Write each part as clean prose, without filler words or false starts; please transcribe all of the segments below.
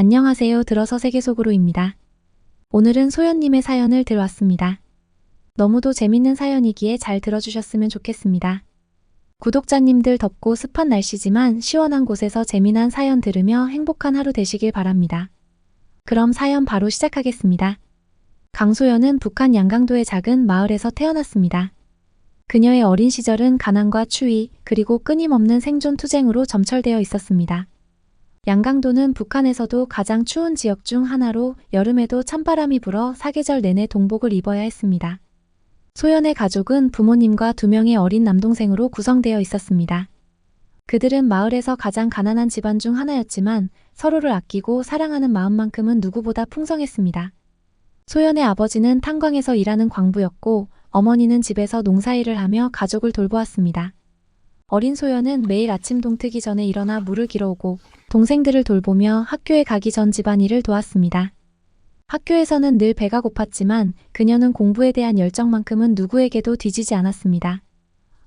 안녕하세요. 들어서 세계 속으로입니다. 오늘은 소연님의 사연을 들어왔습니다. 너무도 재밌는 사연이기에 잘 들어주셨으면 좋겠습니다. 구독자님들 덥고 습한 날씨지만 시원한 곳에서 재미난 사연 들으며 행복한 하루 되시길 바랍니다. 그럼 사연 바로 시작하겠습니다. 강소연은 북한 양강도의 작은 마을에서 태어났습니다. 그녀의 어린 시절은 가난과 추위, 그리고 끊임없는 생존 투쟁으로 점철되어 있었습니다. 양강도는 북한에서도 가장 추운 지역 중 하나로 여름에도 찬바람이 불어 사계절 내내 동복을 입어야 했습니다. 소연의 가족은 부모님과 2명의 어린 남동생으로 구성되어 있었습니다. 그들은 마을에서 가장 가난한 집안 중 하나였지만 서로를 아끼고 사랑하는 마음만큼은 누구보다 풍성했습니다. 소연의 아버지는 탄광에서 일하는 광부였고 어머니는 집에서 농사일을 하며 가족을 돌보았습니다. 어린 소연은 매일 아침 동트기 전에 일어나 물을 길어오고 동생들을 돌보며 학교에 가기 전 집안일을 도왔습니다. 학교에서는 늘 배가 고팠지만 그녀는 공부에 대한 열정만큼은 누구에게도 뒤지지 않았습니다.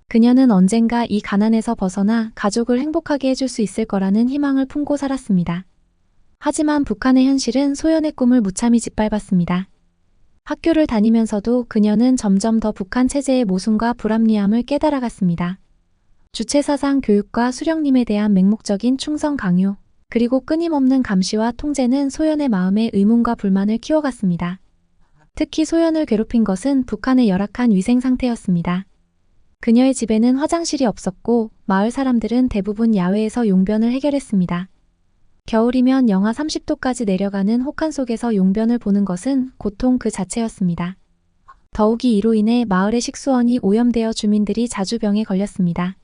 그녀는 언젠가 이 가난에서 벗어나 가족을 행복하게 해줄 수 있을 거라는 희망을 품고 살았습니다. 하지만 북한의 현실은 소연의 꿈을 무참히 짓밟았습니다. 학교를 다니면서도 그녀는 점점 더 북한 체제의 모순과 불합리함을 깨달아갔습니다. 주체사상 교육과 수령님에 대한 맹목적인 충성 강요, 그리고 끊임없는 감시와 통제는 소연의 마음에 의문과 불만을 키워갔습니다. 특히 소연을 괴롭힌 것은 북한의 열악한 위생 상태였습니다. 그녀의 집에는 화장실이 없었고 마을 사람들은 대부분 야외에서 용변을 해결했습니다. 겨울이면 영하 30도까지 내려가는 혹한 속에서 용변을 보는 것은 고통 그 자체였습니다. 더욱이 이로 인해 마을의 식수원이 오염되어 주민들이 자주 병에 걸렸습니다.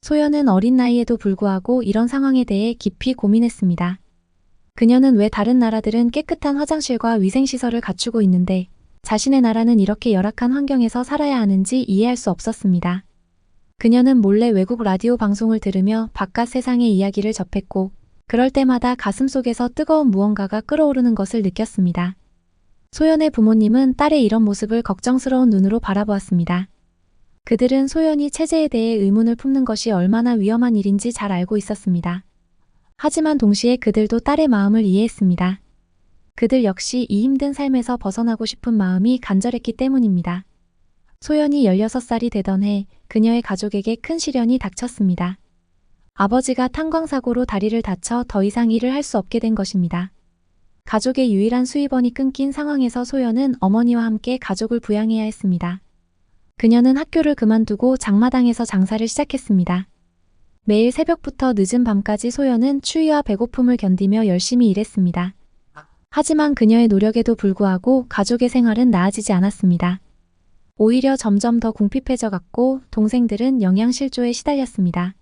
소연은 어린 나이에도 불구하고 이런 상황에 대해 깊이 고민했습니다. 그녀는 왜 다른 나라들은 깨끗한 화장실과 위생시설을 갖추고 있는데 자신의 나라는 이렇게 열악한 환경에서 살아야 하는지 이해할 수 없었습니다. 그녀는 몰래 외국 라디오 방송을 들으며 바깥 세상의 이야기를 접했고 그럴 때마다 가슴속에서 뜨거운 무언가가 끓어오르는 것을 느꼈습니다. 소연의 부모님은 딸의 이런 모습을 걱정스러운 눈으로 바라보았습니다. 그들은 소연이 체제에 대해 의문을 품는 것이 얼마나 위험한 일인지 잘 알고 있었습니다. 하지만 동시에 그들도 딸의 마음을 이해했습니다. 그들 역시 이 힘든 삶에서 벗어나고 싶은 마음이 간절했기 때문입니다. 소연이 16살이 되던 해 그녀의 가족에게 큰 시련이 닥쳤습니다. 아버지가 탄광사고로 다리를 다쳐 더 이상 일을 할 수 없게 된 것입니다. 가족의 유일한 수입원이 끊긴 상황에서 소연은 어머니와 함께 가족을 부양해야 했습니다. 그녀는 학교를 그만두고 장마당에서 장사를 시작했습니다. 매일 새벽부터 늦은 밤까지 소연은 추위와 배고픔을 견디며 열심히 일했습니다. 하지만 그녀의 노력에도 불구하고 가족의 생활은 나아지지 않았습니다. 오히려 점점 더 궁핍해져 갔고 동생들은 영양실조에 시달렸습니다.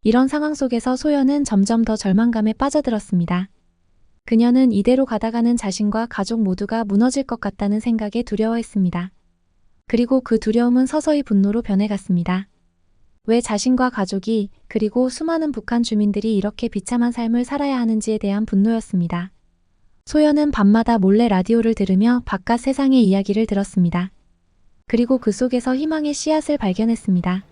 이런 상황 속에서 소연은 점점 더 절망감에 빠져들었습니다. 그녀는 이대로 가다가는 자신과 가족 모두가 무너질 것 같다는 생각에 두려워했습니다. 그리고 그 두려움은 서서히 분노로 변해갔습니다. 왜 자신과 가족이 그리고 수많은 북한 주민들이 이렇게 비참한 삶을 살아야 하는지에 대한 분노였습니다. 소연은 밤마다 몰래 라디오를 들으며 바깥 세상의 이야기를 들었습니다. 그리고 그 속에서 희망의 씨앗을 발견했습니다.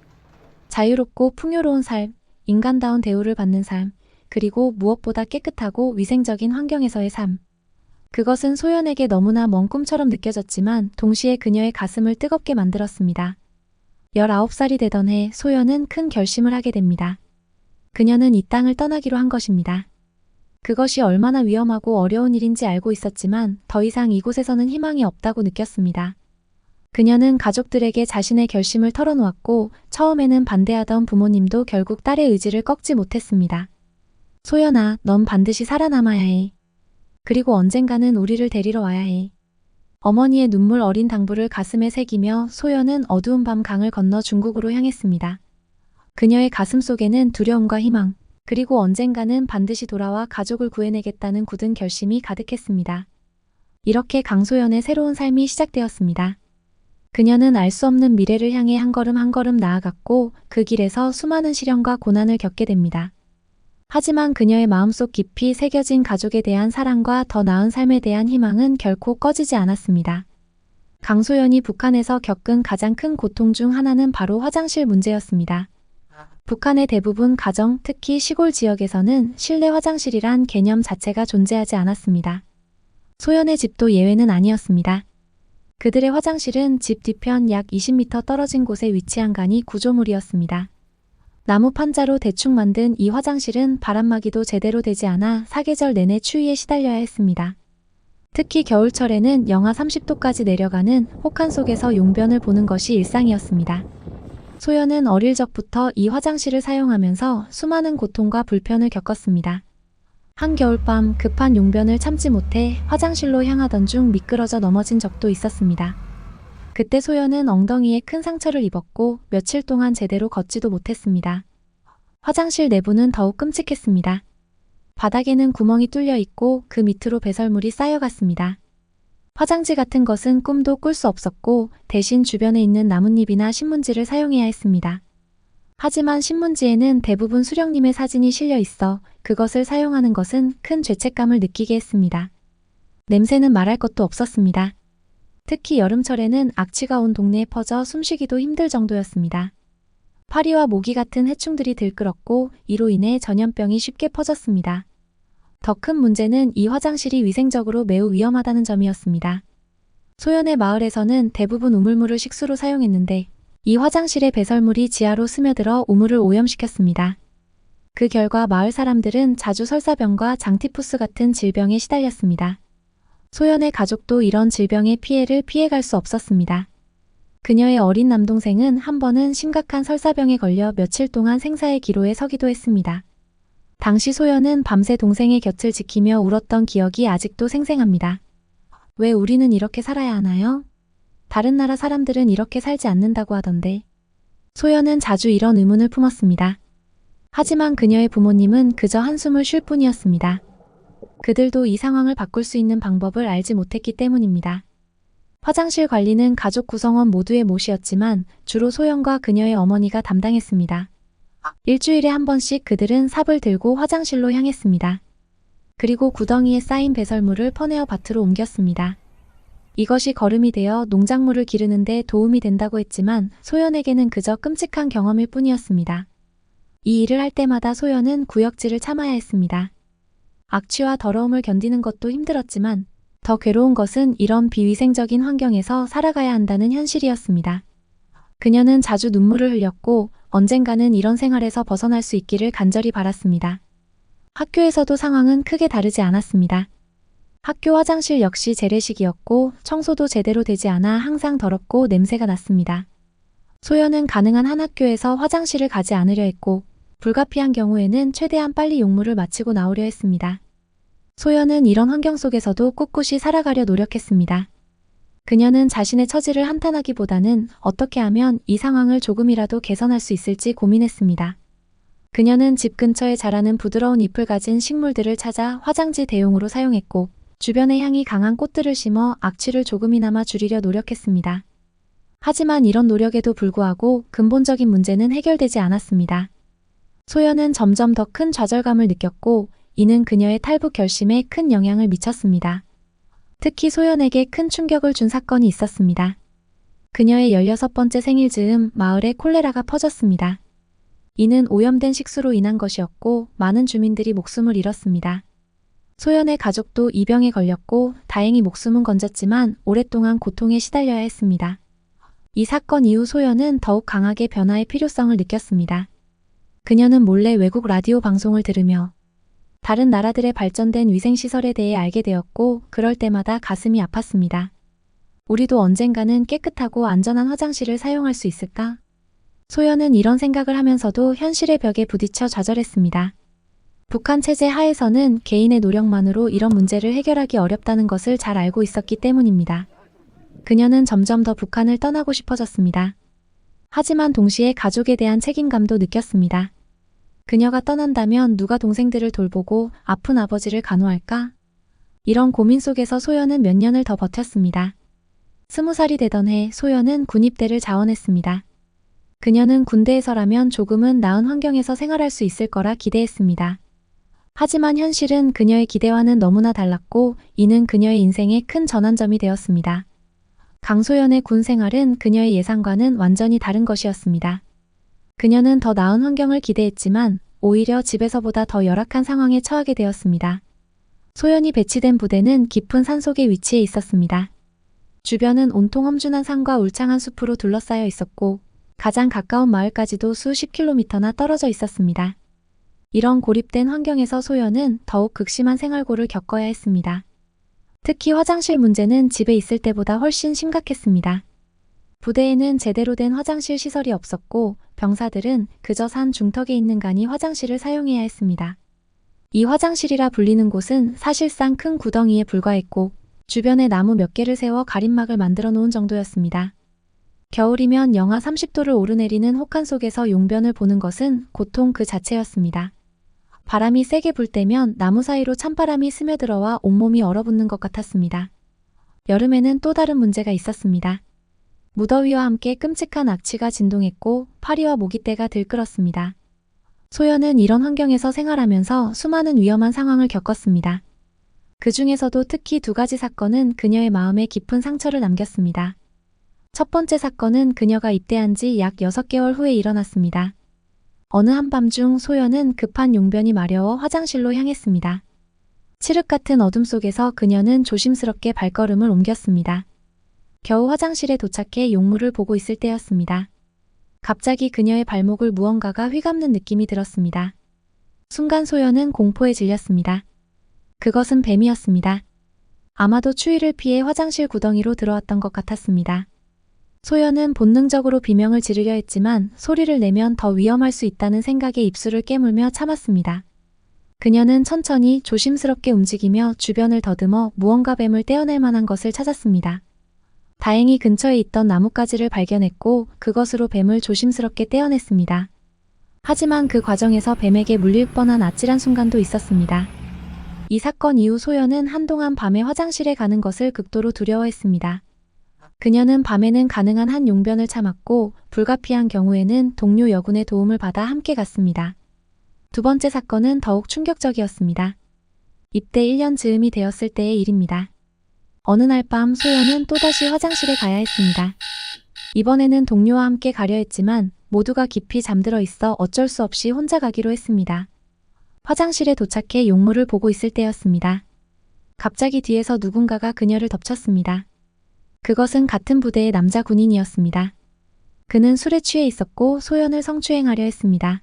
자유롭고 풍요로운 삶, 인간다운 대우를 받는 삶, 그리고 무엇보다 깨끗하고 위생적인 환경에서의 삶. 그것은 소연에게 너무나 먼 꿈처럼 느껴졌지만 동시에 그녀의 가슴을 뜨겁게 만들었습니다. 19살이 되던 해 소연은 큰 결심을 하게 됩니다. 그녀는 이 땅을 떠나기로 한 것입니다. 그것이 얼마나 위험하고 어려운 일인지 알고 있었지만 더 이상 이곳에서는 희망이 없다고 느꼈습니다. 그녀는 가족들에게 자신의 결심을 털어놓았고 처음에는 반대하던 부모님도 결국 딸의 의지를 꺾지 못했습니다. 소연아, 넌 반드시 살아남아야 해. 그리고 언젠가는 우리를 데리러 와야 해. 어머니의 눈물 어린 당부를 가슴에 새기며 소연은 어두운 밤 강을 건너 중국으로 향했습니다. 그녀의 가슴 속에는 두려움과 희망, 그리고 언젠가는 반드시 돌아와 가족을 구해내겠다는 굳은 결심이 가득했습니다. 이렇게 강소연의 새로운 삶이 시작되었습니다. 그녀는 알 수 없는 미래를 향해 한 걸음 한 걸음 나아갔고 그 길에서 수많은 시련과 고난을 겪게 됩니다. 하지만 그녀의 마음속 깊이 새겨진 가족에 대한 사랑과 더 나은 삶에 대한 희망은 결코 꺼지지 않았습니다. 강소연이 북한에서 겪은 가장 큰 고통 중 하나는 바로 화장실 문제였습니다. 북한의 대부분 가정, 특히 시골 지역에서는 실내 화장실이란 개념 자체가 존재하지 않았습니다. 소연의 집도 예외는 아니었습니다. 그들의 화장실은 집 뒤편 약 20m 떨어진 곳에 위치한 간이 구조물이었습니다. 나무 판자로 대충 만든 이 화장실은 바람막이도 제대로 되지 않아 사계절 내내 추위에 시달려야 했습니다. 특히 겨울철에는 영하 30도까지 내려가는 혹한 속에서 용변을 보는 것이 일상이었습니다. 소연은 어릴 적부터 이 화장실을 사용하면서 수많은 고통과 불편을 겪었습니다. 한겨울밤 급한 용변을 참지 못해 화장실로 향하던 중 미끄러져 넘어진 적도 있었습니다. 그때 소연은 엉덩이에 큰 상처를 입었고 며칠 동안 제대로 걷지도 못했습니다. 화장실 내부는 더욱 끔찍했습니다. 바닥에는 구멍이 뚫려 있고 그 밑으로 배설물이 쌓여갔습니다. 화장지 같은 것은 꿈도 꿀 수 없었고 대신 주변에 있는 나뭇잎이나 신문지를 사용해야 했습니다. 하지만 신문지에는 대부분 수령님의 사진이 실려 있어 그것을 사용하는 것은 큰 죄책감을 느끼게 했습니다. 냄새는 말할 것도 없었습니다. 특히 여름철에는 악취가 온 동네에 퍼져 숨쉬기도 힘들 정도였습니다. 파리와 모기 같은 해충들이 들끓었고 이로 인해 전염병이 쉽게 퍼졌습니다. 더 큰 문제는 이 화장실이 위생적으로 매우 위험하다는 점이었습니다. 소연의 마을에서는 대부분 우물물을 식수로 사용했는데 이 화장실의 배설물이 지하로 스며들어 우물을 오염시켰습니다. 그 결과 마을 사람들은 자주 설사병과 장티푸스 같은 질병에 시달렸습니다. 소연의 가족도 이런 질병의 피해를 피해갈 수 없었습니다. 그녀의 어린 남동생은 한 번은 심각한 설사병에 걸려 며칠 동안 생사의 기로에 서기도 했습니다. 당시 소연은 밤새 동생의 곁을 지키며 울었던 기억이 아직도 생생합니다. 왜 우리는 이렇게 살아야 하나요? 다른 나라 사람들은 이렇게 살지 않는다고 하던데. 소연은 자주 이런 의문을 품었습니다. 하지만 그녀의 부모님은 그저 한숨을 쉴 뿐이었습니다. 그들도 이 상황을 바꿀 수 있는 방법을 알지 못했기 때문입니다. 화장실 관리는 가족 구성원 모두의 몫이었지만 주로 소연과 그녀의 어머니가 담당했습니다. 일주일에 한 번씩 그들은 삽을 들고 화장실로 향했습니다. 그리고 구덩이에 쌓인 배설물을 퍼내어 밭으로 옮겼습니다. 이것이 거름이 되어 농작물을 기르는 데 도움이 된다고 했지만 소연에게는 그저 끔찍한 경험일 뿐이었습니다. 이 일을 할 때마다 소연은 구역질을 참아야 했습니다. 악취와 더러움을 견디는 것도 힘들었지만 더 괴로운 것은 이런 비위생적인 환경에서 살아가야 한다는 현실이었습니다. 그녀는 자주 눈물을 흘렸고 언젠가는 이런 생활에서 벗어날 수 있기를 간절히 바랐습니다. 학교에서도 상황은 크게 다르지 않았습니다. 학교 화장실 역시 재래식이었고 청소도 제대로 되지 않아 항상 더럽고 냄새가 났습니다. 소연은 가능한 한 학교에서 화장실을 가지 않으려 했고 불가피한 경우에는 최대한 빨리 용무를 마치고 나오려 했습니다. 소연은 이런 환경 속에서도 꿋꿋이 살아가려 노력했습니다. 그녀는 자신의 처지를 한탄하기보다는 어떻게 하면 이 상황을 조금이라도 개선할 수 있을지 고민했습니다. 그녀는 집 근처에 자라는 부드러운 잎을 가진 식물들을 찾아 화장지 대용으로 사용했고 주변에 향이 강한 꽃들을 심어 악취를 조금이나마 줄이려 노력했습니다. 하지만 이런 노력에도 불구하고 근본적인 문제는 해결되지 않았습니다. 소연은 점점 더 큰 좌절감을 느꼈고 이는 그녀의 탈북 결심에 큰 영향을 미쳤습니다. 특히 소연에게 큰 충격을 준 사건이 있었습니다. 그녀의 16번째 생일 즈음 마을에 콜레라가 퍼졌습니다. 이는 오염된 식수로 인한 것이었고 많은 주민들이 목숨을 잃었습니다. 소연의 가족도 이 병에 걸렸고 다행히 목숨은 건졌지만 오랫동안 고통에 시달려야 했습니다. 이 사건 이후 소연은 더욱 강하게 변화의 필요성을 느꼈습니다. 그녀는 몰래 외국 라디오 방송을 들으며 다른 나라들의 발전된 위생시설에 대해 알게 되었고 그럴 때마다 가슴이 아팠습니다. 우리도 언젠가는 깨끗하고 안전한 화장실을 사용할 수 있을까? 소연은 이런 생각을 하면서도 현실의 벽에 부딪혀 좌절했습니다. 북한 체제 하에서는 개인의 노력만으로 이런 문제를 해결하기 어렵다는 것을 잘 알고 있었기 때문입니다. 그녀는 점점 더 북한을 떠나고 싶어졌습니다. 하지만 동시에 가족에 대한 책임감도 느꼈습니다. 그녀가 떠난다면 누가 동생들을 돌보고 아픈 아버지를 간호할까? 이런 고민 속에서 소연은 몇 년을 더 버텼습니다. 20살이 되던 해 소연은 군입대를 자원했습니다. 그녀는 군대에서라면 조금은 나은 환경에서 생활할 수 있을 거라 기대했습니다. 하지만 현실은 그녀의 기대와는 너무나 달랐고 이는 그녀의 인생의 큰 전환점이 되었습니다. 강소연의 군 생활은 그녀의 예상과는 완전히 다른 것이었습니다. 그녀는 더 나은 환경을 기대했지만 오히려 집에서보다 더 열악한 상황에 처하게 되었습니다. 소연이 배치된 부대는 깊은 산속에 위치해 있었습니다. 주변은 온통 험준한 산과 울창한 숲으로 둘러싸여 있었고 가장 가까운 마을까지도 수십 킬로미터나 떨어져 있었습니다. 이런 고립된 환경에서 소연은 더욱 극심한 생활고를 겪어야 했습니다. 특히 화장실 문제는 집에 있을 때보다 훨씬 심각했습니다. 부대에는 제대로 된 화장실 시설이 없었고 병사들은 그저 산 중턱에 있는 간이 화장실을 사용해야 했습니다. 이 화장실이라 불리는 곳은 사실상 큰 구덩이에 불과했고 주변에 나무 몇 개를 세워 가림막을 만들어 놓은 정도였습니다. 겨울이면 영하 30도를 오르내리는 혹한 속에서 용변을 보는 것은 고통 그 자체였습니다. 바람이 세게 불 때면 나무 사이로 찬바람이 스며들어와 온몸이 얼어붙는 것 같았습니다. 여름에는 또 다른 문제가 있었습니다. 무더위와 함께 끔찍한 악취가 진동했고 파리와 모기떼가 들끓었습니다. 소연은 이런 환경에서 생활하면서 수많은 위험한 상황을 겪었습니다. 그 중에서도 특히 두 가지 사건은 그녀의 마음에 깊은 상처를 남겼습니다. 첫 번째 사건은 그녀가 입대한 지 약 6개월 후에 일어났습니다. 어느 한밤중 소연은 급한 용변이 마려워 화장실로 향했습니다. 칠흑 같은 어둠 속에서 그녀는 조심스럽게 발걸음을 옮겼습니다. 겨우 화장실에 도착해 용물을 보고 있을 때였습니다. 갑자기 그녀의 발목을 무언가가 휘감는 느낌이 들었습니다. 순간 소연은 공포에 질렸습니다. 그것은 뱀이었습니다. 아마도 추위를 피해 화장실 구덩이로 들어왔던 것 같았습니다. 소연은 본능적으로 비명을 지르려 했지만 소리를 내면 더 위험할 수 있다는 생각에 입술을 깨물며 참았습니다. 그녀는 천천히 조심스럽게 움직이며 주변을 더듬어 무언가 뱀을 떼어낼 만한 것을 찾았습니다. 다행히 근처에 있던 나뭇가지를 발견했고 그것으로 뱀을 조심스럽게 떼어냈습니다. 하지만 그 과정에서 뱀에게 물릴 뻔한 아찔한 순간도 있었습니다. 이 사건 이후 소연은 한동안 밤에 화장실에 가는 것을 극도로 두려워했습니다. 그녀는 밤에는 가능한 한 용변을 참았고 불가피한 경우에는 동료 여군의 도움을 받아 함께 갔습니다. 두 번째 사건은 더욱 충격적이었습니다. 입대 1년 즈음이 되었을 때의 일입니다. 어느 날 밤 소연은 또다시 화장실에 가야 했습니다. 이번에는 동료와 함께 가려 했지만 모두가 깊이 잠들어 있어 어쩔 수 없이 혼자 가기로 했습니다. 화장실에 도착해 용물을 보고 있을 때였습니다. 갑자기 뒤에서 누군가가 그녀를 덮쳤습니다. 그것은 같은 부대의 남자 군인이었습니다. 그는 술에 취해 있었고 소연을 성추행하려 했습니다.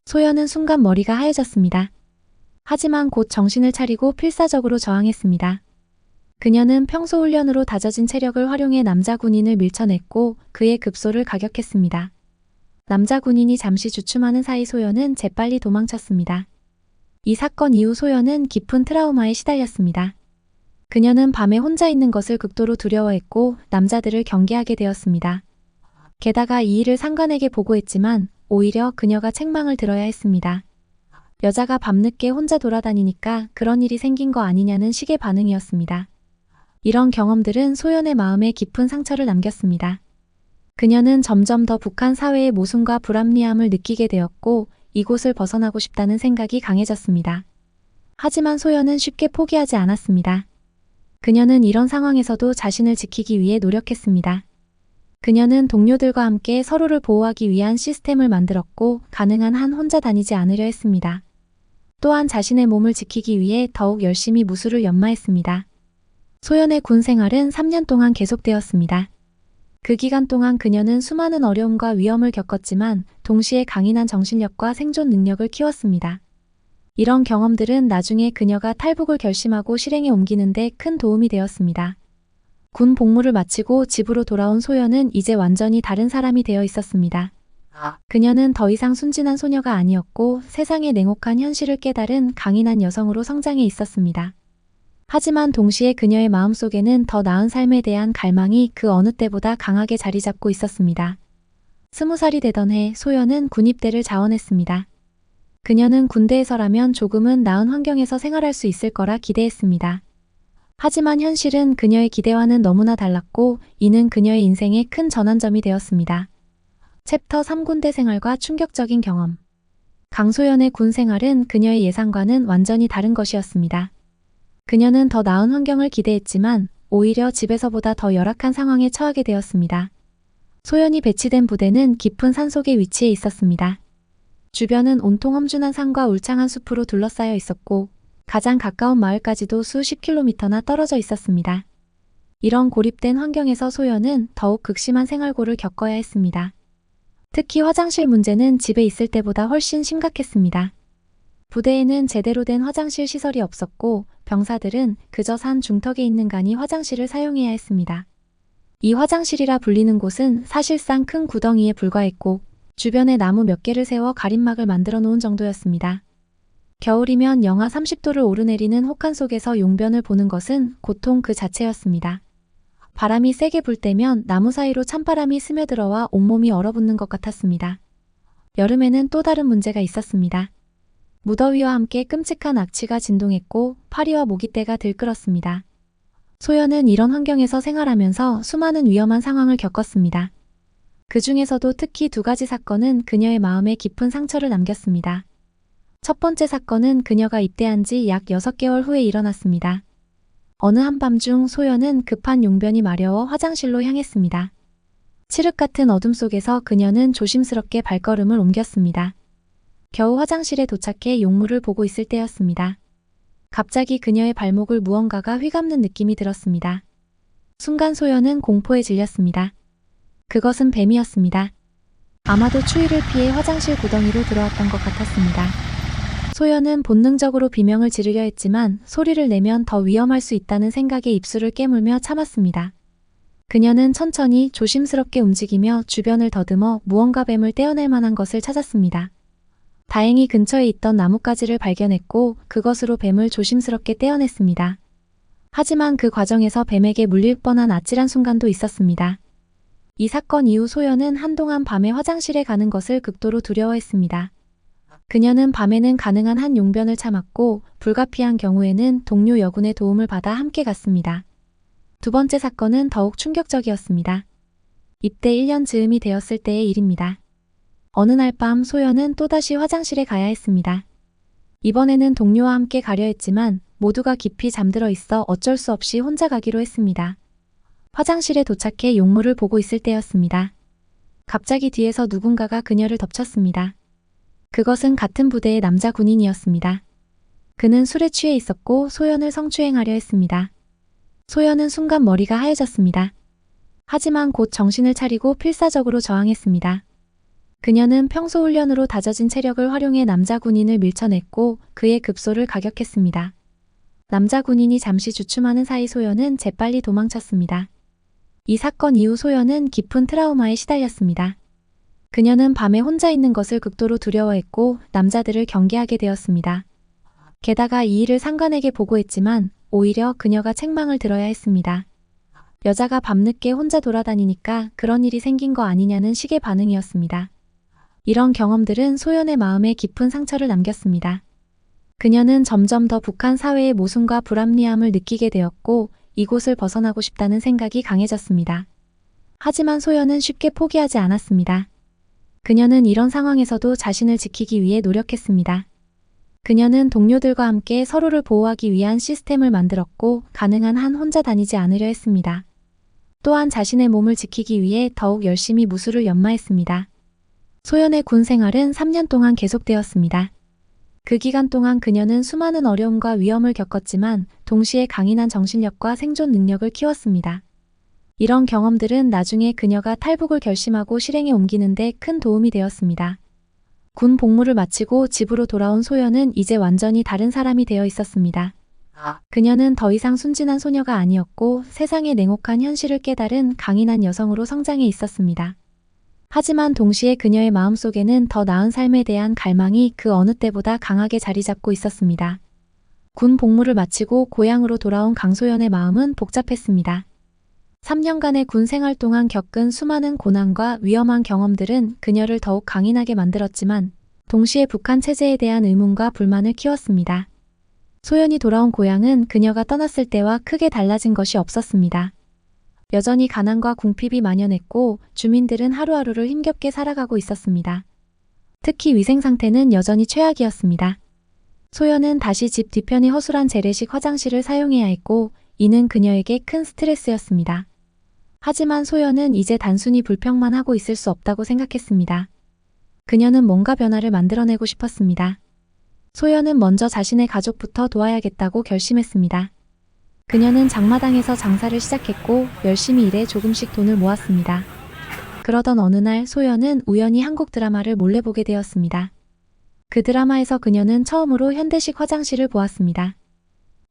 소연은 순간 머리가 하얘졌습니다. 하지만 곧 정신을 차리고 필사적으로 저항했습니다. 그녀는 평소 훈련으로 다져진 체력을 활용해 남자 군인을 밀쳐냈고 그의 급소를 가격했습니다. 남자 군인이 잠시 주춤하는 사이 소연은 재빨리 도망쳤습니다. 이 사건 이후 소연은 깊은 트라우마에 시달렸습니다. 그녀는 밤에 혼자 있는 것을 극도로 두려워했고 남자들을 경계하게 되었습니다. 게다가 이 일을 상관에게 보고했지만 오히려 그녀가 책망을 들어야 했습니다. 여자가 밤늦게 혼자 돌아다니니까 그런 일이 생긴 거 아니냐는 식의 반응이었습니다. 이런 경험들은 소연의 마음에 깊은 상처를 남겼습니다. 그녀는 점점 더 북한 사회의 모순과 불합리함을 느끼게 되었고 이곳을 벗어나고 싶다는 생각이 강해졌습니다. 하지만 소연은 쉽게 포기하지 않았습니다. 그녀는 이런 상황에서도 자신을 지키기 위해 노력했습니다. 그녀는 동료들과 함께 서로를 보호하기 위한 시스템을 만들었고 가능한 한 혼자 다니지 않으려 했습니다. 또한 자신의 몸을 지키기 위해 더욱 열심히 무술을 연마했습니다. 소연의 군 생활은 3년 동안 계속되었습니다. 그 기간 동안 그녀는 수많은 어려움과 위험을 겪었지만 동시에 강인한 정신력과 생존 능력을 키웠습니다. 이런 경험들은 나중에 그녀가 탈북을 결심하고 실행에 옮기는 데 큰 도움이 되었습니다. 군 복무를 마치고 집으로 돌아온 소연은 이제 완전히 다른 사람이 되어 있었습니다. 그녀는 더 이상 순진한 소녀가 아니었고 세상의 냉혹한 현실을 깨달은 강인한 여성으로 성장해 있었습니다. 하지만 동시에 그녀의 마음속에는 더 나은 삶에 대한 갈망이 그 어느 때보다 강하게 자리 잡고 있었습니다. 20살이 되던 해 소연은 군입대를 자원했습니다. 그녀는 군대에서라면 조금은 나은 환경에서 생활할 수 있을 거라 기대했습니다. 하지만 현실은 그녀의 기대와는 너무나 달랐고 이는 그녀의 인생의 큰 전환점이 되었습니다. 챕터 3 군대 생활과 충격적인 경험. 강소연의 군 생활은 그녀의 예상과는 완전히 다른 것이었습니다. 그녀는 더 나은 환경을 기대했지만 오히려 집에서보다 더 열악한 상황에 처하게 되었습니다. 소연이 배치된 부대는 깊은 산속에 위치해 있었습니다. 주변은 온통 험준한 산과 울창한 숲으로 둘러싸여 있었고 가장 가까운 마을까지도 수십 킬로미터나 떨어져 있었습니다. 이런 고립된 환경에서 소연은 더욱 극심한 생활고를 겪어야 했습니다. 특히 화장실 문제는 집에 있을 때보다 훨씬 심각했습니다. 부대에는 제대로 된 화장실 시설이 없었고 병사들은 그저 산 중턱에 있는 간이 화장실을 사용해야 했습니다. 이 화장실이라 불리는 곳은 사실상 큰 구덩이에 불과했고 주변에 나무 몇 개를 세워 가림막을 만들어 놓은 정도였습니다. 겨울이면 영하 30도를 오르내리는 혹한 속에서 용변을 보는 것은 고통 그 자체였습니다. 바람이 세게 불 때면 나무 사이로 찬바람이 스며들어와 온몸이 얼어붙는 것 같았습니다. 여름에는 또 다른 문제가 있었습니다. 무더위와 함께 끔찍한 악취가 진동했고 파리와 모기떼가 들끓었습니다. 소연은 이런 환경에서 생활하면서 수많은 위험한 상황을 겪었습니다. 그 중에서도 특히 두 가지 사건은 그녀의 마음에 깊은 상처를 남겼습니다. 첫 번째 사건은 그녀가 입대한 지 약 6개월 후에 일어났습니다. 어느 한밤중 소연은 급한 용변이 마려워 화장실로 향했습니다. 칠흑 같은 어둠 속에서 그녀는 조심스럽게 발걸음을 옮겼습니다. 겨우 화장실에 도착해 용물을 보고 있을 때였습니다. 갑자기 그녀의 발목을 무언가가 휘감는 느낌이 들었습니다. 순간 소연은 공포에 질렸습니다. 그것은 뱀이었습니다. 아마도 추위를 피해 화장실 구덩이로 들어왔던 것 같았습니다. 소연은 본능적으로 비명을 지르려 했지만 소리를 내면 더 위험할 수 있다는 생각에 입술을 깨물며 참았습니다. 그녀는 천천히 조심스럽게 움직이며 주변을 더듬어 무언가 뱀을 떼어낼 만한 것을 찾았습니다. 다행히 근처에 있던 나뭇가지를 발견했고 그것으로 뱀을 조심스럽게 떼어냈습니다. 하지만 그 과정에서 뱀에게 물릴 뻔한 아찔한 순간도 있었습니다. 이 사건 이후 소연은 한동안 밤에 화장실에 가는 것을 극도로 두려워했습니다. 그녀는 밤에는 가능한 한 용변을 참았고 불가피한 경우에는 동료 여군의 도움을 받아 함께 갔습니다. 두 번째 사건은 더욱 충격적이었습니다. 입대 1년 즈음이 되었을 때의 일입니다. 어느 날 밤 소연은 또다시 화장실에 가야 했습니다. 이번에는 동료와 함께 가려 했지만 모두가 깊이 잠들어 있어 어쩔 수 없이 혼자 가기로 했습니다. 화장실에 도착해 용물을 보고 있을 때였습니다. 갑자기 뒤에서 누군가가 그녀를 덮쳤습니다. 그것은 같은 부대의 남자 군인이었습니다. 그는 술에 취해 있었고 소연을 성추행하려 했습니다. 소연은 순간 머리가 하얘졌습니다. 하지만 곧 정신을 차리고 필사적으로 저항했습니다. 그녀는 평소 훈련으로 다져진 체력을 활용해 남자 군인을 밀쳐냈고 그의 급소를 가격했습니다. 남자 군인이 잠시 주춤하는 사이 소연은 재빨리 도망쳤습니다. 이 사건 이후 소연은 깊은 트라우마에 시달렸습니다. 그녀는 밤에 혼자 있는 것을 극도로 두려워했고 남자들을 경계하게 되었습니다. 게다가 이 일을 상관에게 보고했지만 오히려 그녀가 책망을 들어야 했습니다. 여자가 밤늦게 혼자 돌아다니니까 그런 일이 생긴 거 아니냐는 식의 반응이었습니다. 이런 경험들은 소연의 마음에 깊은 상처를 남겼습니다. 그녀는 점점 더 북한 사회의 모순과 불합리함을 느끼게 되었고 이곳을 벗어나고 싶다는 생각이 강해졌습니다. 하지만 소연은 쉽게 포기하지 않았습니다. 그녀는 이런 상황에서도 자신을 지키기 위해 노력했습니다. 그녀는 동료들과 함께 서로를 보호하기 위한 시스템을 만들었고 가능한 한 혼자 다니지 않으려 했습니다. 또한 자신의 몸을 지키기 위해 더욱 열심히 무술을 연마했습니다. 소연의 군 생활은 3년 동안 계속되었습니다. 그 기간 동안 그녀는 수많은 어려움과 위험을 겪었지만 동시에 강인한 정신력과 생존 능력을 키웠습니다. 이런 경험들은 나중에 그녀가 탈북을 결심하고 실행에 옮기는 데 큰 도움이 되었습니다. 군 복무를 마치고 집으로 돌아온 소연은 이제 완전히 다른 사람이 되어 있었습니다. 그녀는 더 이상 순진한 소녀가 아니었고 세상의 냉혹한 현실을 깨달은 강인한 여성으로 성장해 있었습니다. 하지만 동시에 그녀의 마음속에는 더 나은 삶에 대한 갈망이 그 어느 때보다 강하게 자리 잡고 있었습니다. 군 복무를 마치고 고향으로 돌아온 강소연의 마음은 복잡했습니다. 3년간의 군 생활 동안 겪은 수많은 고난과 위험한 경험들은 그녀를 더욱 강인하게 만들었지만 동시에 북한 체제에 대한 의문과 불만을 키웠습니다. 소연이 돌아온 고향은 그녀가 떠났을 때와 크게 달라진 것이 없었습니다. 여전히 가난과 궁핍이 만연했고 주민들은 하루하루를 힘겹게 살아가고 있었습니다. 특히 위생 상태는 여전히 최악이었습니다. 소연은 다시 집 뒤편의 허술한 재래식 화장실을 사용해야 했고 이는 그녀에게 큰 스트레스였습니다. 하지만 소연은 이제 단순히 불평만 하고 있을 수 없다고 생각했습니다. 그녀는 뭔가 변화를 만들어내고 싶었습니다. 소연은 먼저 자신의 가족부터 도와야겠다고 결심했습니다. 그녀는 장마당에서 장사를 시작했고 열심히 일해 조금씩 돈을 모았습니다. 그러던 어느 날 소연은 우연히 한국 드라마를 몰래 보게 되었습니다. 그 드라마에서 그녀는 처음으로 현대식 화장실을 보았습니다.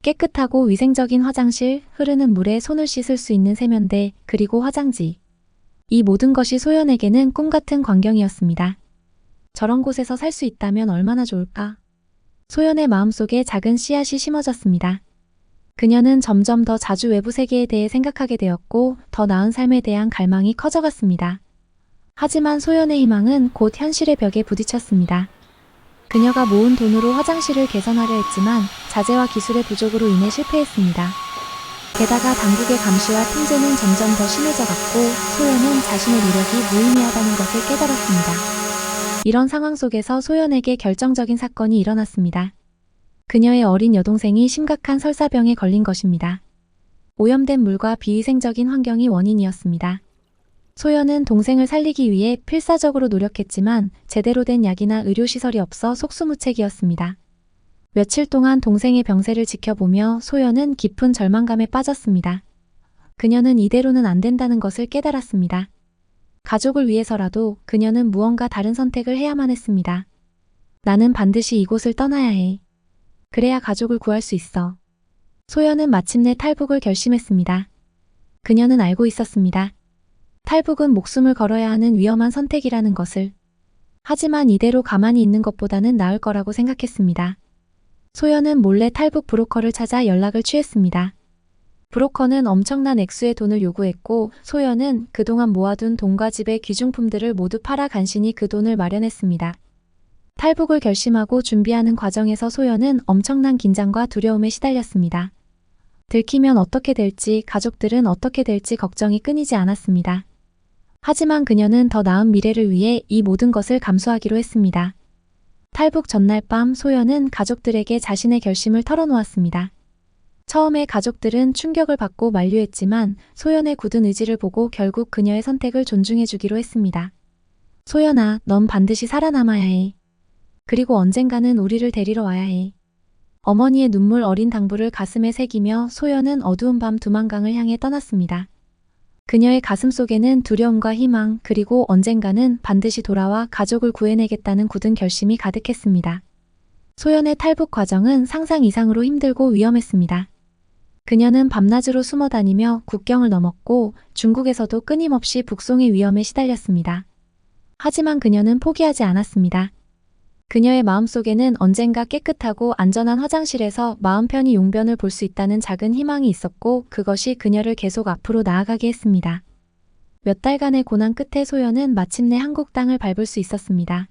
깨끗하고 위생적인 화장실, 흐르는 물에 손을 씻을 수 있는 세면대, 그리고 화장지. 이 모든 것이 소연에게는 꿈같은 광경이었습니다. 저런 곳에서 살 수 있다면 얼마나 좋을까? 소연의 마음속에 작은 씨앗이 심어졌습니다. 그녀는 점점 더 자주 외부 세계에 대해 생각하게 되었고 더 나은 삶에 대한 갈망이 커져갔습니다. 하지만 소연의 희망은 곧 현실의 벽에 부딪혔습니다. 그녀가 모은 돈으로 화장실을 개선하려 했지만 자재와 기술의 부족으로 인해 실패했습니다. 게다가 당국의 감시와 통제는 점점 더 심해져갔고 소연은 자신의 노력이 무의미하다는 것을 깨달았습니다. 이런 상황 속에서 소연에게 결정적인 사건이 일어났습니다. 그녀의 어린 여동생이 심각한 설사병에 걸린 것입니다. 오염된 물과 비위생적인 환경이 원인이었습니다. 소연은 동생을 살리기 위해 필사적으로 노력했지만 제대로 된 약이나 의료시설이 없어 속수무책이었습니다. 며칠 동안 동생의 병세를 지켜보며 소연은 깊은 절망감에 빠졌습니다. 그녀는 이대로는 안 된다는 것을 깨달았습니다. 가족을 위해서라도 그녀는 무언가 다른 선택을 해야만 했습니다. 나는 반드시 이곳을 떠나야 해. 그래야 가족을 구할 수 있어. 소연은 마침내 탈북을 결심했습니다. 그녀는 알고 있었습니다. 탈북은 목숨을 걸어야 하는 위험한 선택이라는 것을. 하지만 이대로 가만히 있는 것보다는 나을 거라고 생각했습니다. 소연은 몰래 탈북 브로커를 찾아 연락을 취했습니다. 브로커는 엄청난 액수의 돈을 요구했고 소연은 그동안 모아둔 돈과 집의 귀중품들을 모두 팔아 간신히 그 돈을 마련했습니다. 탈북을 결심하고 준비하는 과정에서 소연은 엄청난 긴장과 두려움에 시달렸습니다. 들키면 어떻게 될지, 가족들은 어떻게 될지 걱정이 끊이지 않았습니다. 하지만 그녀는 더 나은 미래를 위해 이 모든 것을 감수하기로 했습니다. 탈북 전날 밤 소연은 가족들에게 자신의 결심을 털어놓았습니다. 처음에 가족들은 충격을 받고 만류했지만 소연의 굳은 의지를 보고 결국 그녀의 선택을 존중해주기로 했습니다. 소연아, 넌 반드시 살아남아야 해. 그리고 언젠가는 우리를 데리러 와야 해. 어머니의 눈물 어린 당부를 가슴에 새기며 소연은 어두운 밤 두만강을 향해 떠났습니다. 그녀의 가슴 속에는 두려움과 희망, 그리고 언젠가는 반드시 돌아와 가족을 구해내겠다는 굳은 결심이 가득했습니다. 소연의 탈북 과정은 상상 이상으로 힘들고 위험했습니다. 그녀는 밤낮으로 숨어 다니며 국경을 넘었고 중국에서도 끊임없이 북송의 위험에 시달렸습니다. 하지만 그녀는 포기하지 않았습니다. 그녀의 마음속에는 언젠가 깨끗하고 안전한 화장실에서 마음 편히 용변을 볼 수 있다는 작은 희망이 있었고 그것이 그녀를 계속 앞으로 나아가게 했습니다. 몇 달간의 고난 끝에 소연은 마침내 한국 땅을 밟을 수 있었습니다.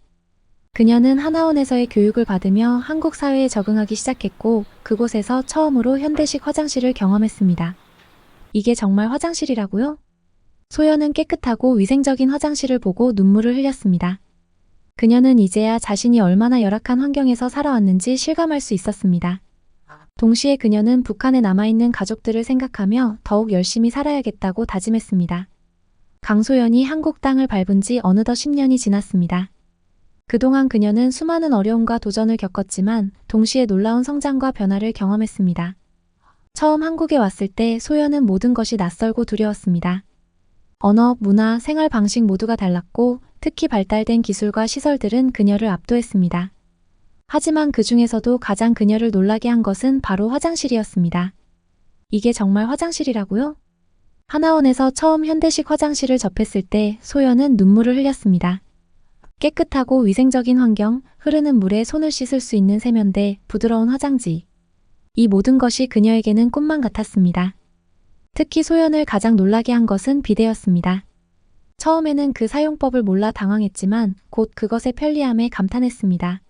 그녀는 하나원에서의 교육을 받으며 한국 사회에 적응하기 시작했고 그곳에서 처음으로 현대식 화장실을 경험했습니다. 이게 정말 화장실이라고요? 소연은 깨끗하고 위생적인 화장실을 보고 눈물을 흘렸습니다. 그녀는 이제야 자신이 얼마나 열악한 환경에서 살아왔는지 실감할 수 있었습니다. 동시에 그녀는 북한에 남아있는 가족들을 생각하며 더욱 열심히 살아야겠다고 다짐했습니다. 강소연이 한국 땅을 밟은 지 어느덧 10년이 지났습니다. 그동안 그녀는 수많은 어려움과 도전을 겪었지만 동시에 놀라운 성장과 변화를 경험했습니다. 처음 한국에 왔을 때 소연은 모든 것이 낯설고 두려웠습니다. 언어, 문화, 생활 방식 모두가 달랐고 특히 발달된 기술과 시설들은 그녀를 압도했습니다. 하지만 그 중에서도 가장 그녀를 놀라게 한 것은 바로 화장실이었습니다. 이게 정말 화장실이라고요? 하나원에서 처음 현대식 화장실을 접했을 때 소연은 눈물을 흘렸습니다. 깨끗하고 위생적인 환경, 흐르는 물에 손을 씻을 수 있는 세면대, 부드러운 화장지. 이 모든 것이 그녀에게는 꿈만 같았습니다. 특히 소연을 가장 놀라게 한 것은 비데였습니다. 처음에는 그 사용법을 몰라 당황했지만 곧 그것의 편리함에 감탄했습니다.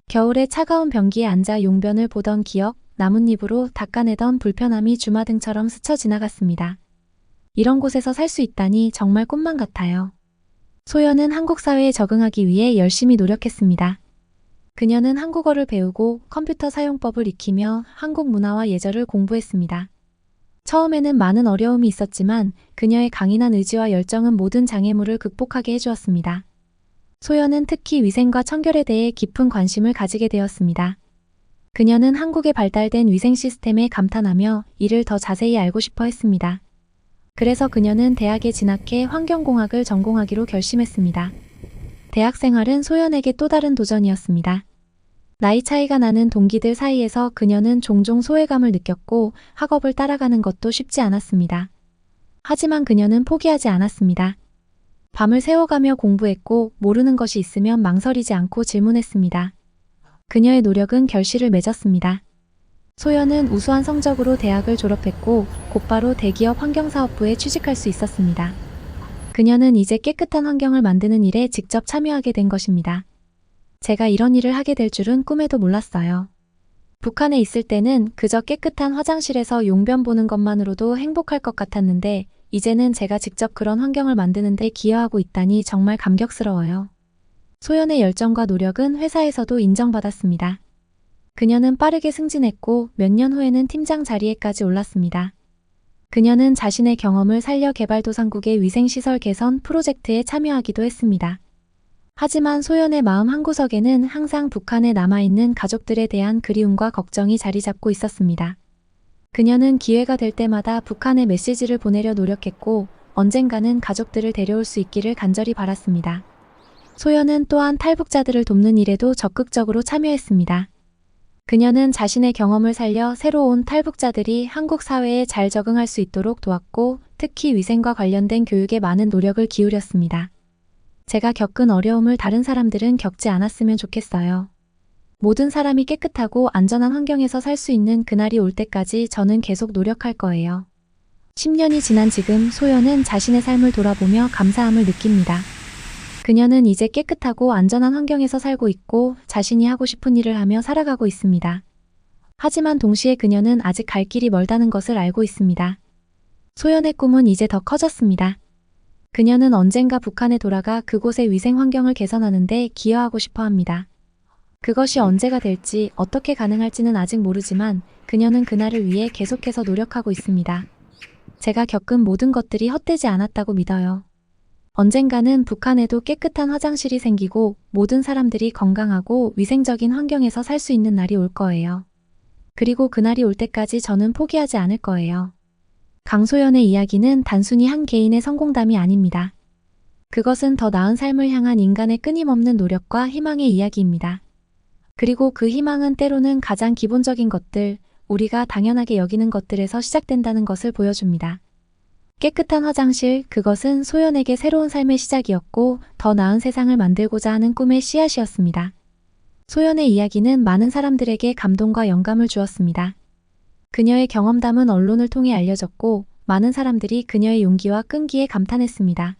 겨울에 차가운 변기에 앉아 용변을 보던 기억, 나뭇잎으로 닦아내던 불편함이 주마등처럼 스쳐 지나갔습니다. 이런 곳에서 살 수 있다니 정말 꿈만 같아요. 소연은 한국 사회에 적응하기 위해 열심히 노력했습니다. 그녀는 한국어를 배우고 컴퓨터 사용법을 익히며 한국 문화와 예절을 공부했습니다. 처음에는 많은 어려움이 있었지만 그녀의 강인한 의지와 열정은 모든 장애물을 극복하게 해주었습니다. 소연은 특히 위생과 청결에 대해 깊은 관심을 가지게 되었습니다. 그녀는 한국의 발달된 위생 시스템에 감탄하며 이를 더 자세히 알고 싶어 했습니다. 그래서 그녀는 대학에 진학해 환경공학을 전공하기로 결심했습니다. 대학 생활은 소연에게 또 다른 도전이었습니다. 나이 차이가 나는 동기들 사이에서 그녀는 종종 소외감을 느꼈고 학업을 따라가는 것도 쉽지 않았습니다. 하지만 그녀는 포기하지 않았습니다. 밤을 새워가며 공부했고 모르는 것이 있으면 망설이지 않고 질문했습니다. 그녀의 노력은 결실을 맺었습니다. 소연은 우수한 성적으로 대학을 졸업했고 곧바로 대기업 환경사업부에 취직할 수 있었습니다. 그녀는 이제 깨끗한 환경을 만드는 일에 직접 참여하게 된 것입니다. 제가 이런 일을 하게 될 줄은 꿈에도 몰랐어요. 북한에 있을 때는 그저 깨끗한 화장실에서 용변 보는 것만으로도 행복할 것 같았는데 이제는 제가 직접 그런 환경을 만드는 데 기여하고 있다니 정말 감격스러워요. 소연의 열정과 노력은 회사에서도 인정받았습니다. 그녀는 빠르게 승진했고 몇 년 후에는 팀장 자리에까지 올랐습니다. 그녀는 자신의 경험을 살려 개발도상국의 위생시설 개선 프로젝트에 참여하기도 했습니다. 하지만 소연의 마음 한구석에는 항상 북한에 남아있는 가족들에 대한 그리움과 걱정이 자리 잡고 있었습니다. 그녀는 기회가 될 때마다 북한에 메시지를 보내려 노력했고 언젠가는 가족들을 데려올 수 있기를 간절히 바랐습니다. 소연은 또한 탈북자들을 돕는 일에도 적극적으로 참여했습니다. 그녀는 자신의 경험을 살려 새로 온 탈북자들이 한국 사회에 잘 적응할 수 있도록 도왔고 특히 위생과 관련된 교육에 많은 노력을 기울였습니다. 제가 겪은 어려움을 다른 사람들은 겪지 않았으면 좋겠어요. 모든 사람이 깨끗하고 안전한 환경에서 살 수 있는 그날이 올 때까지 저는 계속 노력할 거예요. 10년이 지난 지금 소연은 자신의 삶을 돌아보며 감사함을 느낍니다. 그녀는 이제 깨끗하고 안전한 환경에서 살고 있고 자신이 하고 싶은 일을 하며 살아가고 있습니다. 하지만 동시에 그녀는 아직 갈 길이 멀다는 것을 알고 있습니다. 소연의 꿈은 이제 더 커졌습니다. 그녀는 언젠가 북한에 돌아가 그곳의 위생 환경을 개선하는 데 기여하고 싶어 합니다. 그것이 언제가 될지 어떻게 가능할지는 아직 모르지만 그녀는 그날을 위해 계속해서 노력하고 있습니다. 제가 겪은 모든 것들이 헛되지 않았다고 믿어요. 언젠가는 북한에도 깨끗한 화장실이 생기고 모든 사람들이 건강하고 위생적인 환경에서 살 수 있는 날이 올 거예요. 그리고 그날이 올 때까지 저는 포기하지 않을 거예요. 강소연의 이야기는 단순히 한 개인의 성공담이 아닙니다. 그것은 더 나은 삶을 향한 인간의 끊임없는 노력과 희망의 이야기입니다. 그리고 그 희망은 때로는 가장 기본적인 것들, 우리가 당연하게 여기는 것들에서 시작된다는 것을 보여줍니다. 깨끗한 화장실, 그것은 소연에게 새로운 삶의 시작이었고 더 나은 세상을 만들고자 하는 꿈의 씨앗이었습니다. 소연의 이야기는 많은 사람들에게 감동과 영감을 주었습니다. 그녀의 경험담은 언론을 통해 알려졌고 많은 사람들이 그녀의 용기와 끈기에 감탄했습니다.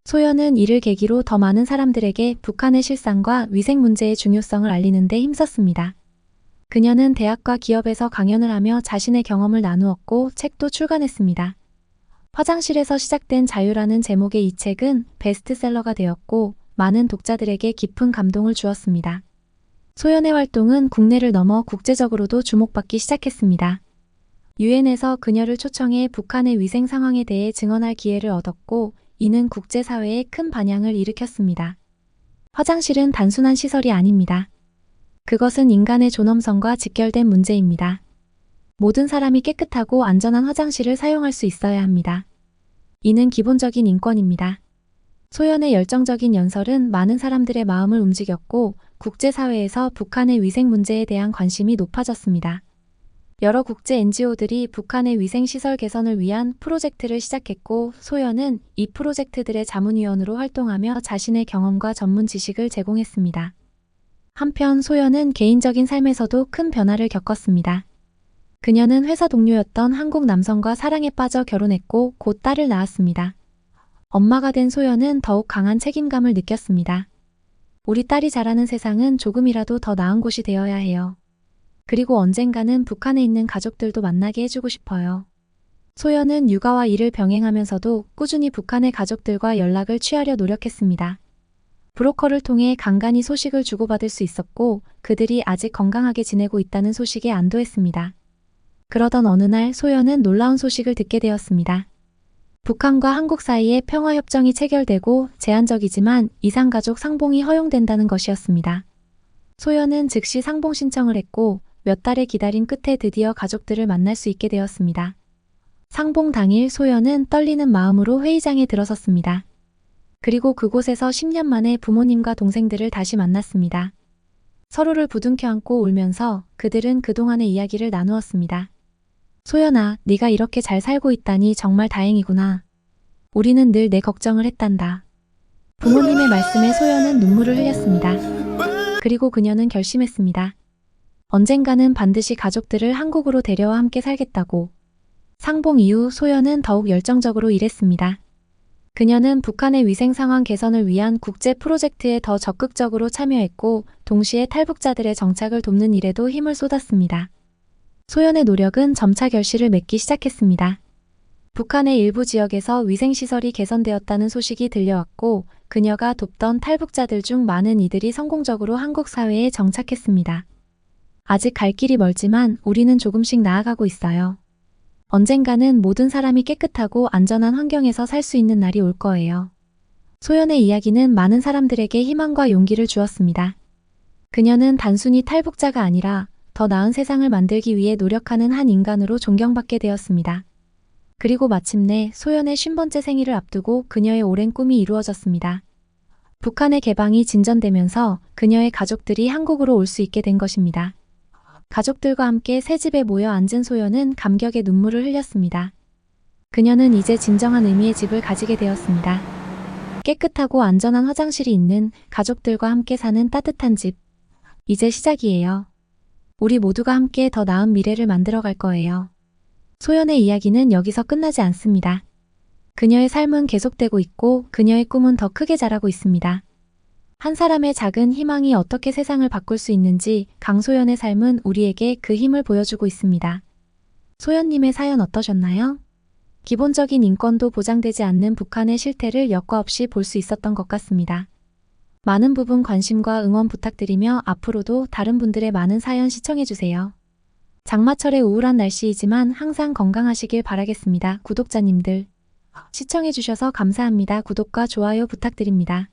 소연은 이를 계기로 더 많은 사람들에게 북한의 실상과 위생 문제의 중요성을 알리는 데 힘썼습니다. 그녀는 대학과 기업에서 강연을 하며 자신의 경험을 나누었고 책도 출간했습니다. 화장실에서 시작된 자유라는 제목의 이 책은 베스트셀러가 되었고 많은 독자들에게 깊은 감동을 주었습니다. 소연의 활동은 국내를 넘어 국제적으로도 주목받기 시작했습니다. 유엔에서 그녀를 초청해 북한의 위생 상황에 대해 증언할 기회를 얻었고 이는 국제사회에 큰 반향을 일으켰습니다. 화장실은 단순한 시설이 아닙니다. 그것은 인간의 존엄성과 직결된 문제입니다. 모든 사람이 깨끗하고 안전한 화장실을 사용할 수 있어야 합니다. 이는 기본적인 인권입니다. 소연의 열정적인 연설은 많은 사람들의 마음을 움직였고 국제사회에서 북한의 위생 문제에 대한 관심이 높아졌습니다. 여러 국제 NGO들이 북한의 위생시설 개선을 위한 프로젝트를 시작했고 소연은 이 프로젝트들의 자문위원으로 활동하며 자신의 경험과 전문 지식을 제공했습니다. 한편 소연은 개인적인 삶에서도 큰 변화를 겪었습니다. 그녀는 회사 동료였던 한국 남성과 사랑에 빠져 결혼했고 곧 딸을 낳았습니다. 엄마가 된 소연은 더욱 강한 책임감을 느꼈습니다. 우리 딸이 자라는 세상은 조금이라도 더 나은 곳이 되어야 해요. 그리고 언젠가는 북한에 있는 가족들도 만나게 해주고 싶어요. 소연은 육아와 일을 병행하면서도 꾸준히 북한의 가족들과 연락을 취하려 노력했습니다. 브로커를 통해 간간히 소식을 주고받을 수 있었고 그들이 아직 건강하게 지내고 있다는 소식에 안도했습니다. 그러던 어느 날 소연은 놀라운 소식을 듣게 되었습니다. 북한과 한국 사이에 평화협정이 체결되고 제한적이지만 이산가족 상봉이 허용된다는 것이었습니다. 소연은 즉시 상봉 신청을 했고 몇 달의 기다림 끝에 드디어 가족들을 만날 수 있게 되었습니다. 상봉 당일 소연은 떨리는 마음으로 회의장에 들어섰습니다. 그리고 그곳에서 10년 만에 부모님과 동생들을 다시 만났습니다. 서로를 부둥켜 안고 울면서 그들은 그동안의 이야기를 나누었습니다. 소연아, 네가 이렇게 잘 살고 있다니 정말 다행이구나. 우리는 늘 내 걱정을 했단다. 부모님의 말씀에 소연은 눈물을 흘렸습니다. 그리고 그녀는 결심했습니다. 언젠가는 반드시 가족들을 한국으로 데려와 함께 살겠다고. 상봉 이후 소연은 더욱 열정적으로 일했습니다. 그녀는 북한의 위생 상황 개선을 위한 국제 프로젝트에 더 적극적으로 참여했고 동시에 탈북자들의 정착을 돕는 일에도 힘을 쏟았습니다. 소연의 노력은 점차 결실을 맺기 시작했습니다. 북한의 일부 지역에서 위생시설이 개선되었다는 소식이 들려왔고 그녀가 돕던 탈북자들 중 많은 이들이 성공적으로 한국 사회에 정착했습니다. 아직 갈 길이 멀지만 우리는 조금씩 나아가고 있어요. 언젠가는 모든 사람이 깨끗하고 안전한 환경에서 살 수 있는 날이 올 거예요. 소연의 이야기는 많은 사람들에게 희망과 용기를 주었습니다. 그녀는 단순히 탈북자가 아니라 더 나은 세상을 만들기 위해 노력하는 한 인간으로 존경받게 되었습니다. 그리고 마침내 소연의 50번째 생일을 앞두고 그녀의 오랜 꿈이 이루어졌습니다. 북한의 개방이 진전되면서 그녀의 가족들이 한국으로 올 수 있게 된 것입니다. 가족들과 함께 새 집에 모여 앉은 소연은 감격의 눈물을 흘렸습니다. 그녀는 이제 진정한 의미의 집을 가지게 되었습니다. 깨끗하고 안전한 화장실이 있는 가족들과 함께 사는 따뜻한 집. 이제 시작이에요. 우리 모두가 함께 더 나은 미래를 만들어갈 거예요. 소연의 이야기는 여기서 끝나지 않습니다. 그녀의 삶은 계속되고 있고 그녀의 꿈은 더 크게 자라고 있습니다. 한 사람의 작은 희망이 어떻게 세상을 바꿀 수 있는지 강소연의 삶은 우리에게 그 힘을 보여주고 있습니다. 소연님의 사연 어떠셨나요? 기본적인 인권도 보장되지 않는 북한의 실태를 여과 없이 볼 수 있었던 것 같습니다. 많은 부분 관심과 응원 부탁드리며 앞으로도 다른 분들의 많은 사연 시청해주세요. 장마철의 우울한 날씨이지만 항상 건강하시길 바라겠습니다. 구독자님들, 시청해주셔서 감사합니다. 구독과 좋아요 부탁드립니다.